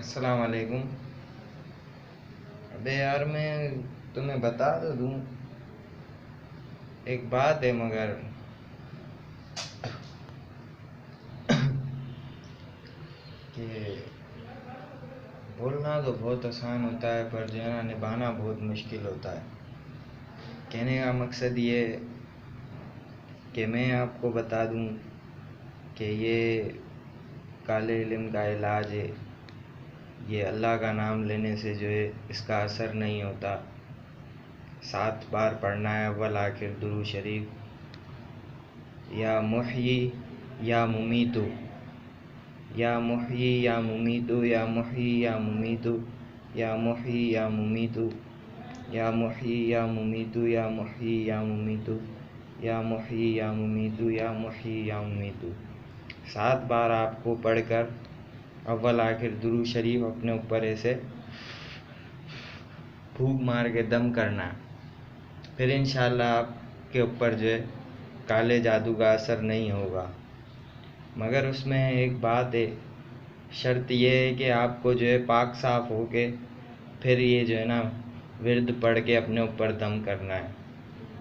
السلام علیکم۔ ابے یار میں تمہیں بتا تو دوں، ایک بات ہے مگر کہ بولنا تو بہت آسان ہوتا ہے پر جو ہے نا نبھانا بہت مشکل ہوتا ہے۔ کہنے کا مقصد یہ کہ میں آپ کو بتا دوں کہ یہ کالے علم کا علاج ہے، یہ اللہ کا نام لینے سے جو ہے اس کا اثر نہیں ہوتا۔ 7 بار پڑھنا ہے اول آخر درود شریف، یا محیی یا ممیتو، یا محیی یا ممیتو، یا محیی یا ممیتو، یا محیی یا ممیتو، یا محیی یا ممیتو، یا محیی یا ممیتو، یا محیی یا ممیتو، یا محیی یا ممیتو۔ 7 بار آپ کو پڑھ کر اول آخر درود شریف اپنے اوپر ایسے پھونک مار کے دم کرنا ہے، پھر انشاءاللہ آپ کے اوپر جو ہے کالے جادو کا اثر نہیں ہوگا۔ مگر اس میں ایک بات ہے، شرط یہ ہے کہ آپ کو جو ہے پاک صاف ہو کے پھر یہ جو ہے نا ورد پڑھ کے اپنے اوپر دم کرنا ہے۔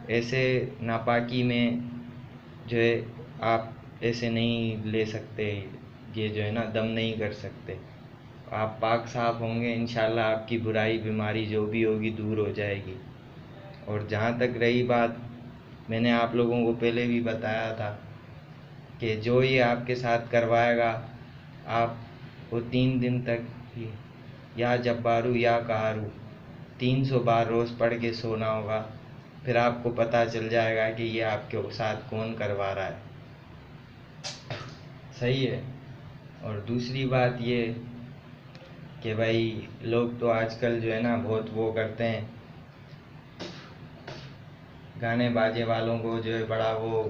ایسے ناپاکی میں جو ہے آپ ایسے نہیں لے سکتے، یہ جو ہے نا دم نہیں کر سکتے۔ آپ پاک صاف ہوں گے انشاءاللہ آپ کی برائی بیماری جو بھی ہوگی دور ہو جائے گی۔ اور جہاں تک رہی بات، میں نے آپ لوگوں کو پہلے بھی بتایا تھا کہ جو یہ آپ کے ساتھ کروائے گا آپ کو 3 دن تک یا جبارو یا قہارو 300 بار روز پڑھ کے سونا ہوگا، پھر آپ کو پتہ چل جائے گا کہ یہ آپ کے ساتھ کون کروا رہا ہے۔ صحیح ہے۔ اور دوسری بات یہ کہ بھائی لوگ تو آج کل جو ہے نا بہت وہ کرتے ہیں، گانے باجے والوں کو جو ہے بڑا وہ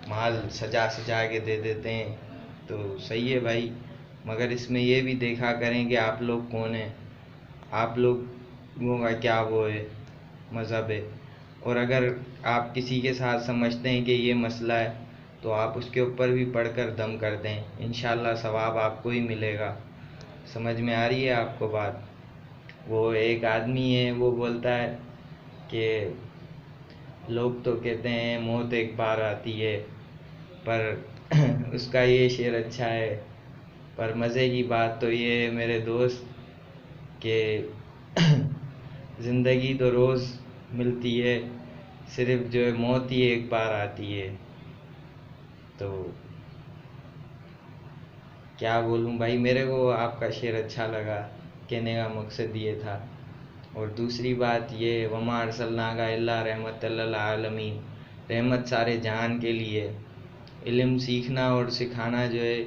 مال سجا کے دے دیتے ہیں، تو صحیح ہے بھائی، مگر اس میں یہ بھی دیکھا کریں کہ آپ لوگ کون ہیں، آپ لوگوں کا کیا وہ ہے مذہب ہے۔ اور اگر آپ کسی کے ساتھ سمجھتے ہیں کہ یہ مسئلہ ہے تو آپ اس کے اوپر بھی پڑھ کر دم کر دیں، انشاءاللہ ثواب آپ کو ہی ملے گا۔ سمجھ میں آ رہی ہے آپ کو بات؟ وہ ایک آدمی ہے، وہ بولتا ہے کہ لوگ تو کہتے ہیں موت ایک بار آتی ہے، پر اس کا یہ شعر اچھا ہے، پر مزے کی بات تو یہ ہے میرے دوست کہ زندگی تو روز ملتی ہے، صرف جو ہے موت ہی ایک بار آتی ہے۔ تو کیا بولوں بھائی، میرے کو آپ کا شعر اچھا لگا، کہنے کا مقصد یہ تھا۔ اور دوسری بات یہ، وما ارسلناک الا رحمۃ للعالمین، رحمت سارے جہان کے لیے۔ علم سیکھنا اور سکھانا جو ہے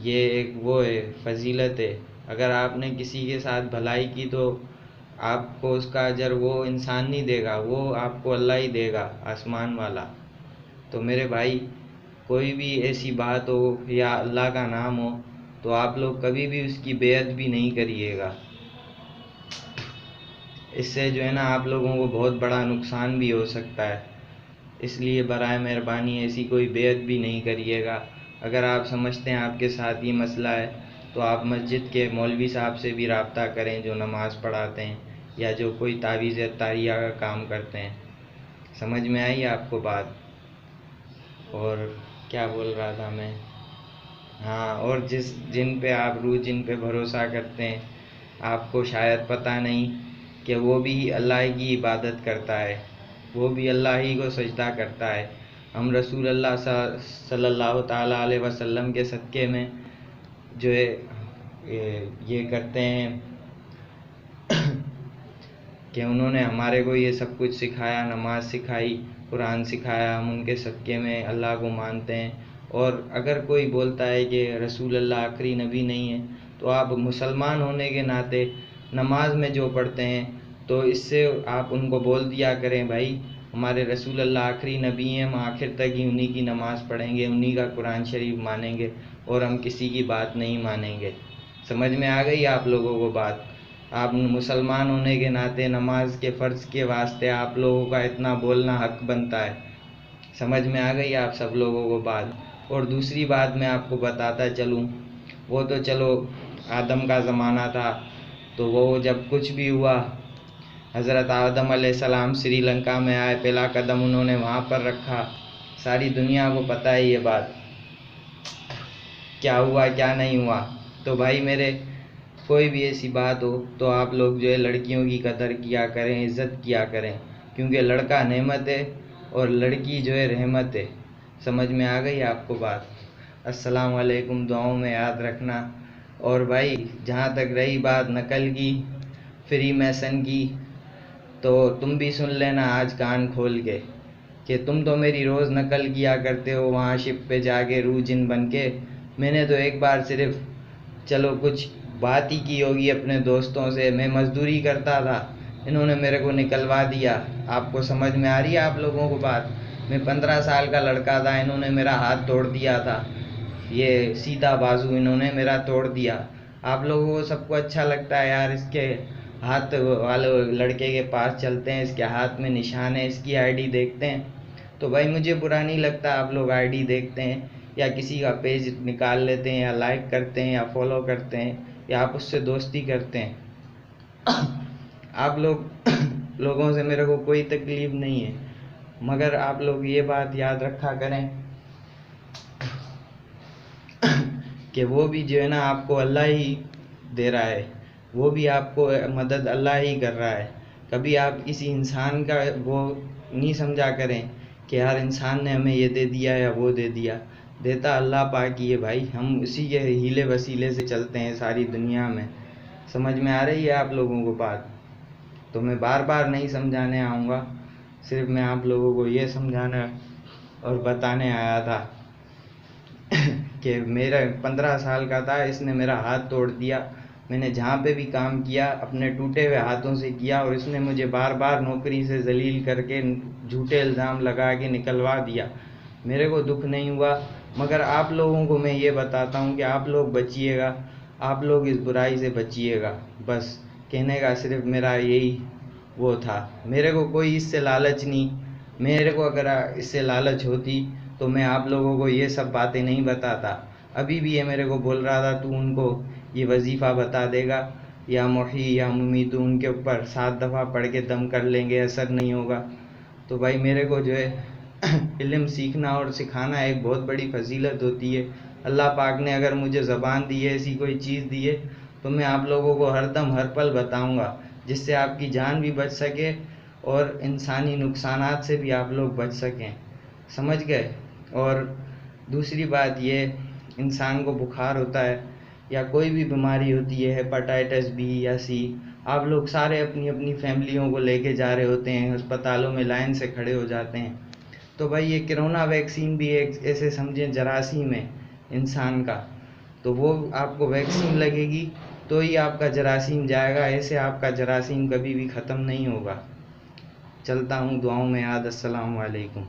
یہ ایک وہ ہے، فضیلت ہے۔ اگر آپ نے کسی کے ساتھ بھلائی کی تو آپ کو اس کا اجر وہ انسان نہیں دے گا، وہ آپ کو اللہ ہی دے گا، آسمان والا۔ تو میرے بھائی کوئی بھی ایسی بات ہو یا اللہ کا نام ہو تو آپ لوگ کبھی بھی اس کی بے ادبی نہیں کریے گا، اس سے جو ہے نا آپ لوگوں کو بہت بڑا نقصان بھی ہو سکتا ہے۔ اس لیے برائے مہربانی ایسی کوئی بے ادبی نہیں کریے گا۔ اگر آپ سمجھتے ہیں آپ کے ساتھ یہ مسئلہ ہے تو آپ مسجد کے مولوی صاحب سے بھی رابطہ کریں جو نماز پڑھاتے ہیں یا جو کوئی تعویذ طاریہ کا کام کرتے ہیں۔ سمجھ میں آئی آپ کو بات؟ اور کیا بول رہا تھا میں؟ ہاں، اور جن پہ آپ جن پہ بھروسہ کرتے ہیں، آپ کو شاید پتہ نہیں کہ وہ بھی اللہ کی عبادت کرتا ہے، وہ بھی اللہ ہی کو سجدہ کرتا ہے۔ ہم رسول اللہ صلی اللہ تعالیٰ علیہ وسلم کے صدقے میں جو ہے یہ کرتے ہیں کہ انہوں نے ہمارے کو یہ سب کچھ سکھایا، نماز سکھائی، قرآن سکھایا، ہم ان کے صدقے میں اللہ کو مانتے ہیں۔ اور اگر کوئی بولتا ہے کہ رسول اللہ آخری نبی نہیں ہے تو آپ مسلمان ہونے کے ناطے نماز میں جو پڑھتے ہیں تو اس سے آپ ان کو بول دیا کریں بھائی ہمارے رسول اللہ آخری نبی ہیں، ہم آخر تک ہی انہی کی نماز پڑھیں گے، انہی کا قرآن شریف مانیں گے اور ہم کسی کی بات نہیں مانیں گے۔ سمجھ میں آ گئی آپ لوگوں کو بات؟ آپ مسلمان ہونے کے ناطے نماز کے فرض کے واسطے آپ لوگوں کا اتنا بولنا حق بنتا ہے۔ سمجھ میں آ گئی آپ سب لوگوں کو بات؟ اور دوسری بات میں آپ کو بتاتا چلوں، وہ تو چلو آدم کا زمانہ تھا تو وہ جب کچھ بھی ہوا، حضرت آدم علیہ السلام سری لنکا میں آئے، پہلا قدم انہوں نے وہاں پر رکھا. ساری دنیا کو پتہ ہے یہ بات، کیا ہوا کیا نہیں ہوا. تو بھائی میرے، کوئی بھی ایسی بات ہو تو آپ لوگ جو ہے لڑکیوں کی قدر کیا کریں، عزت کیا کریں، کیونکہ لڑکا نعمت ہے اور لڑکی جو ہے رحمت ہے. سمجھ میں آ گئی آپ کو بات؟ السلام علیکم، دعاؤں میں یاد رکھنا. اور بھائی جہاں تک رہی بات نقل کی، فری میسن کی، تو تم بھی سن لینا آج کان کھول کے کہ تم تو میری روز نقل کیا کرتے ہو وہاں شپ پہ جا کے روح جن بن کے. میں نے تو ایک بار صرف چلو کچھ بات ہی کی ہوگی اپنے دوستوں سے. میں مزدوری کرتا تھا، انہوں نے میرے کو نکلوا دیا. آپ کو سمجھ میں آ رہی ہے آپ لوگوں کو بات؟ میں 15 سال کا لڑکا تھا، انہوں نے میرا ہاتھ توڑ دیا تھا. یہ سیدھا بازو انہوں نے میرا توڑ دیا. آپ لوگوں کو سب کو اچھا لگتا ہے یار اس کے ہاتھ والے لڑکے کے پاس چلتے ہیں، اس کے ہاتھ میں نشان ہے، اس کی آئی ڈی دیکھتے ہیں. تو بھائی مجھے برا نہیں لگتا آپ لوگ آئی ڈی دیکھتے ہیں یا کسی کا پیج نکال لیتے ہیں یا لائک کرتے ہیں یا فالو کرتے ہیں یا آپ اس سے دوستی کرتے ہیں. آپ لوگوں سے میرے کو کوئی تکلیف نہیں ہے، مگر آپ لوگ یہ بات یاد رکھا کریں کہ وہ بھی جو ہے نا آپ کو اللہ ہی دے رہا ہے، وہ بھی آپ کو مدد اللہ ہی کر رہا ہے. کبھی آپ کسی انسان کا وہ نہیں سمجھا کریں کہ یار انسان نے ہمیں یہ دے دیا یا وہ دے دیا. دیتا اللہ پاک ہی ہے بھائی، ہم اسی کے ہیلے وسیلے سے چلتے ہیں ساری دنیا میں. سمجھ میں آ رہی ہے آپ لوگوں کو بات؟ تو میں بار بار نہیں سمجھانے آؤں گا، صرف میں آپ لوگوں کو یہ سمجھانا اور بتانے آیا تھا کہ میرا 15 سال کا تھا، اس نے میرا ہاتھ توڑ دیا. میں نے جہاں پہ بھی کام کیا اپنے ٹوٹے ہوئے ہاتھوں سے کیا، اور اس نے مجھے بار بار نوکری سے ذلیل کر کے جھوٹے الزام لگا کے نکلوا دیا. میرے کو دکھ نہیں ہوا، مگر آپ لوگوں کو میں یہ بتاتا ہوں کہ آپ لوگ بچیے گا، آپ لوگ اس برائی سے بچیے گا. بس کہنے کا صرف میرا یہی وہ تھا. میرے کو کوئی اس سے لالچ نہیں. میرے کو اگر اس سے لالچ ہوتی تو میں آپ لوگوں کو یہ سب باتیں نہیں بتاتا. ابھی بھی یہ میرے کو بول رہا تھا تو ان کو یہ وظیفہ بتا دے گا یا محی یا ممیتو، ان کے اوپر 7 دفعہ پڑھ کے دم کر لیں گے، اثر نہیں ہوگا. تو بھائی میرے کو جو ہے علم سیکھنا اور سکھانا ایک بہت بڑی فضیلت ہوتی ہے. اللہ پاک نے اگر مجھے زبان دی ہے، ایسی کوئی چیز دی ہے، تو میں آپ لوگوں کو ہر دم ہر پل بتاؤں گا، جس سے آپ کی جان بھی بچ سکے اور انسانی نقصانات سے بھی آپ لوگ بچ سکیں. سمجھ گئے؟ اور دوسری بات یہ، انسان کو بخار ہوتا ہے یا کوئی بھی بیماری ہوتی ہے، ہیپاٹائٹس بی یا سی، آپ لوگ سارے اپنی اپنی فیملیوں کو لے کے جا رہے ہوتے ہیں، ہسپتالوں میں لائن سے کھڑے ہو جاتے ہیں. تو بھائی یہ کرونا ویکسین بھی ایک ایسے سمجھیں جراثیم ہے انسان کا، تو وہ آپ کو ویکسین لگے گی تو ہی آپ کا جراثیم جائے گا، ایسے آپ کا جراثیم کبھی بھی ختم نہیں ہوگا. چلتا ہوں، دعاؤں میں یاد. السلام علیکم.